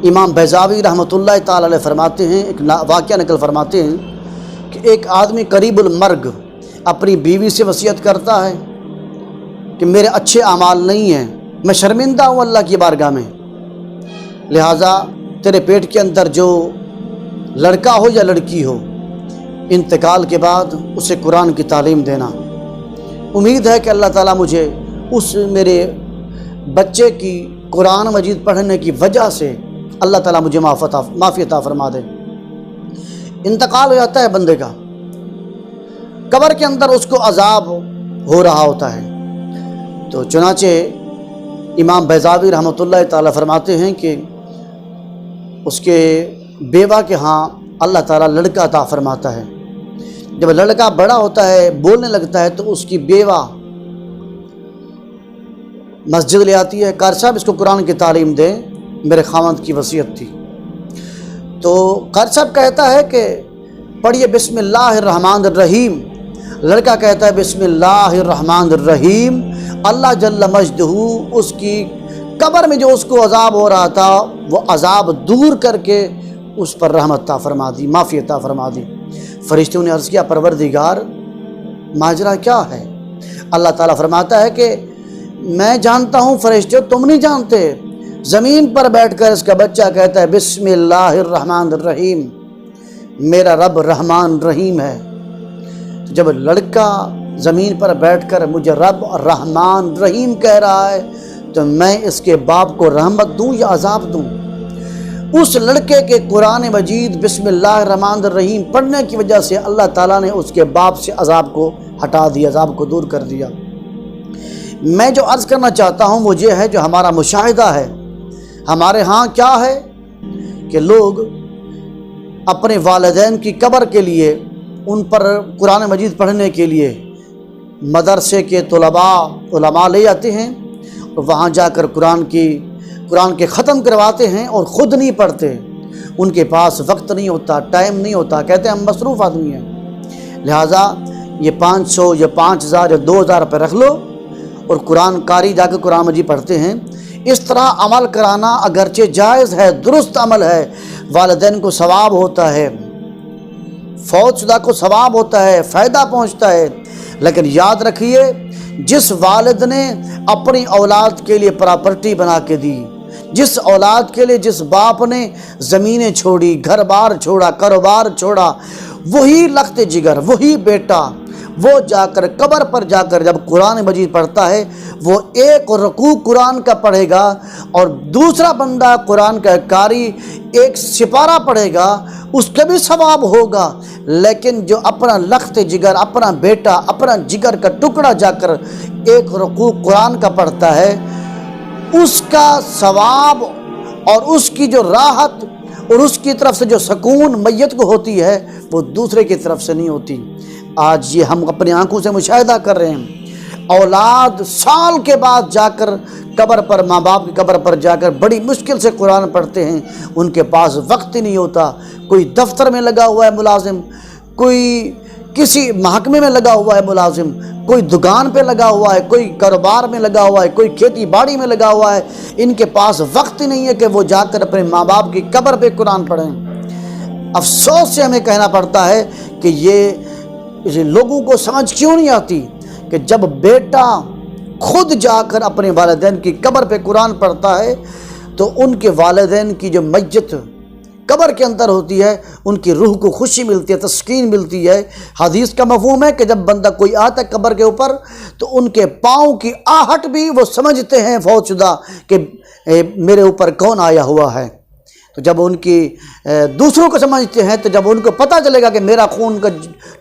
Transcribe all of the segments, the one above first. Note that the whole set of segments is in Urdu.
امام بیضاوی رحمۃ اللہ تعالی علیہ فرماتے ہیں، ایک واقعہ نقل فرماتے ہیں کہ ایک آدمی قریب المرگ اپنی بیوی سے وصیت کرتا ہے کہ میرے اچھے اعمال نہیں ہیں، میں شرمندہ ہوں اللہ کی بارگاہ میں، لہٰذا تیرے پیٹ کے اندر جو لڑکا ہو یا لڑکی ہو، انتقال کے بعد اسے قرآن کی تعلیم دینا۔ امید ہے کہ اللہ تعالیٰ مجھے اس میرے بچے کی قرآن مجید پڑھنے کی وجہ سے اللہ تعالیٰ مجھے معافی عطا فرما دے۔ انتقال ہو جاتا ہے بندے کا، قبر کے اندر اس کو عذاب ہو رہا ہوتا ہے، تو چنانچہ امام بیضاوی رحمۃ اللہ تعالیٰ فرماتے ہیں کہ اس کے بیوہ کے ہاں اللہ تعالیٰ لڑکا عطا فرماتا ہے۔ جب لڑکا بڑا ہوتا ہے، بولنے لگتا ہے، تو اس کی بیوہ مسجد لے آتی ہے، قاری صاحب اس کو قرآن کی تعلیم دیں، میرے خاوند کی وصیت تھی۔ تو قاری صاحب کہتا ہے کہ پڑھیے بسم اللہ الرحمن الرحیم، لڑکا کہتا ہے بسم اللہ الرحمن الرحیم، اللہ جل مجدہ اس کی قبر میں جو اس کو عذاب ہو رہا تھا وہ عذاب دور کر کے اس پر رحمت عطا فرما دی، معافی عطا فرما دی۔ فرشتوں نے عرض کیا پروردگار ماجرا کیا ہے؟ اللہ تعالیٰ فرماتا ہے کہ میں جانتا ہوں فرشتوں، تم نہیں جانتے۔ زمین پر بیٹھ کر اس کا بچہ کہتا ہے بسم اللہ الرحمن الرحیم، میرا رب رحمان رحیم ہے۔ جب لڑکا زمین پر بیٹھ کر مجھے رب رحمان رحیم کہہ رہا ہے تو میں اس کے باپ کو رحمت دوں یا عذاب دوں؟ اس لڑکے کے قرآن مجید بسم اللہ الرحمن الرحیم پڑھنے کی وجہ سے اللہ تعالیٰ نے اس کے باپ سے عذاب کو ہٹا دیا، عذاب کو دور کر دیا۔ میں جو عرض کرنا چاہتا ہوں وہ یہ ہے، جو ہمارا مشاہدہ ہے ہمارے ہاں کیا ہے کہ لوگ اپنے والدین کی قبر کے لیے، ان پر قرآن مجید پڑھنے کے لیے مدرسے کے علماء لے جاتے ہیں اور وہاں جا کر قرآن کے ختم کرواتے ہیں اور خود نہیں پڑھتے۔ ان کے پاس وقت نہیں ہوتا، ٹائم نہیں ہوتا، کہتے ہیں ہم مصروف آدمی ہیں، لہٰذا یہ 500 یا 5000 یا 2000 روپے رکھ لو اور قرآن قاری جا کے قرآن مجید پڑھتے ہیں۔ اس طرح عمل کرانا اگرچہ جائز ہے، درست عمل ہے، والدین کو ثواب ہوتا ہے، فوت شدہ کو ثواب ہوتا ہے، فائدہ پہنچتا ہے، لیکن یاد رکھیے جس والد نے اپنی اولاد کے لیے پراپرٹی بنا کے دی، جس اولاد کے لیے جس باپ نے زمینیں چھوڑی، گھر بار چھوڑا، کاروبار چھوڑا، وہی لخت جگر، وہی بیٹا وہ جا کر قبر پر جا کر جب قرآن مجید پڑھتا ہے، وہ ایک رکوع قرآن کا پڑھے گا اور دوسرا بندہ قرآن کا قاری ایک سپارہ پڑھے گا، اس کا بھی ثواب ہوگا۔ لیکن جو اپنا لخت جگر، اپنا بیٹا، اپنا جگر کا ٹکڑا جا کر ایک رکوع قرآن کا پڑھتا ہے، اس کا ثواب اور اس کی جو راحت اور اس کی طرف سے جو سکون میت کو ہوتی ہے وہ دوسرے کی طرف سے نہیں ہوتی۔ آج یہ ہم اپنی آنکھوں سے مشاہدہ کر رہے ہیں، اولاد سال کے بعد جا کر قبر پر، ماں باپ کی قبر پر جا کر بڑی مشکل سے قرآن پڑھتے ہیں، ان کے پاس وقت ہی نہیں ہوتا۔ کوئی دفتر میں لگا ہوا ہے ملازم، کوئی کسی محکمے میں لگا ہوا ہے ملازم، کوئی دکان پہ لگا ہوا ہے، کوئی کاروبار میں لگا ہوا ہے، کوئی کھیتی باڑی میں لگا ہوا ہے، ان کے پاس وقت ہی نہیں ہے کہ وہ جا کر اپنے ماں باپ کی قبر پہ قرآن پڑھیں۔ افسوس سے ہمیں کہنا پڑتا ہے کہ یہ لوگوں کو سمجھ کیوں نہیں آتی کہ جب بیٹا خود جا کر اپنے والدین کی قبر پہ قرآن پڑھتا ہے تو ان کے والدین کی جو میت قبر کے اندر ہوتی ہے، ان کی روح کو خوشی ملتی ہے، تسکین ملتی ہے۔ حدیث کا مفہوم ہے کہ جب بندہ کوئی آتا ہے قبر کے اوپر تو ان کے پاؤں کی آہٹ بھی وہ سمجھتے ہیں فوت شدہ کہ میرے اوپر کون آیا ہوا ہے۔ تو جب ان کی دوسروں کو سمجھتے ہیں تو جب ان کو پتہ چلے گا کہ میرا خون کا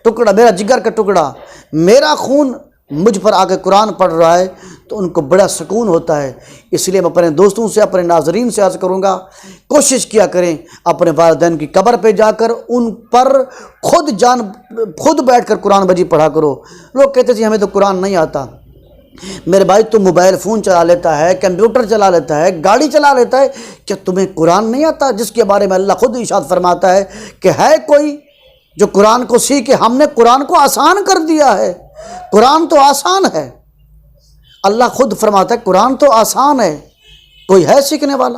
ٹکڑا، میرا جگر کا ٹکڑا، میرا خون مجھ پر آ کے قرآن پڑھ رہا ہے تو ان کو بڑا سکون ہوتا ہے۔ اس لیے میں اپنے دوستوں سے، اپنے ناظرین سے عرض کروں گا، کوشش کیا کریں اپنے والدین کی قبر پہ جا کر ان پر خود بیٹھ کر قرآن مجید پڑھا کرو۔ لوگ کہتے ہیں ہمیں تو قرآن نہیں آتا۔ میرے بھائی تو موبائل فون چلا لیتا ہے، کمپیوٹر چلا لیتا ہے، گاڑی چلا لیتا ہے، کیا تمہیں قرآن نہیں آتا؟ جس کے بارے میں اللہ خود ارشاد فرماتا ہے کہ ہے کوئی جو قرآن کو سیکھے، ہم نے قرآن کو آسان کر دیا ہے۔ قرآن تو آسان ہے، اللہ خود فرماتا ہے قرآن تو آسان ہے، کوئی ہے سیکھنے والا؟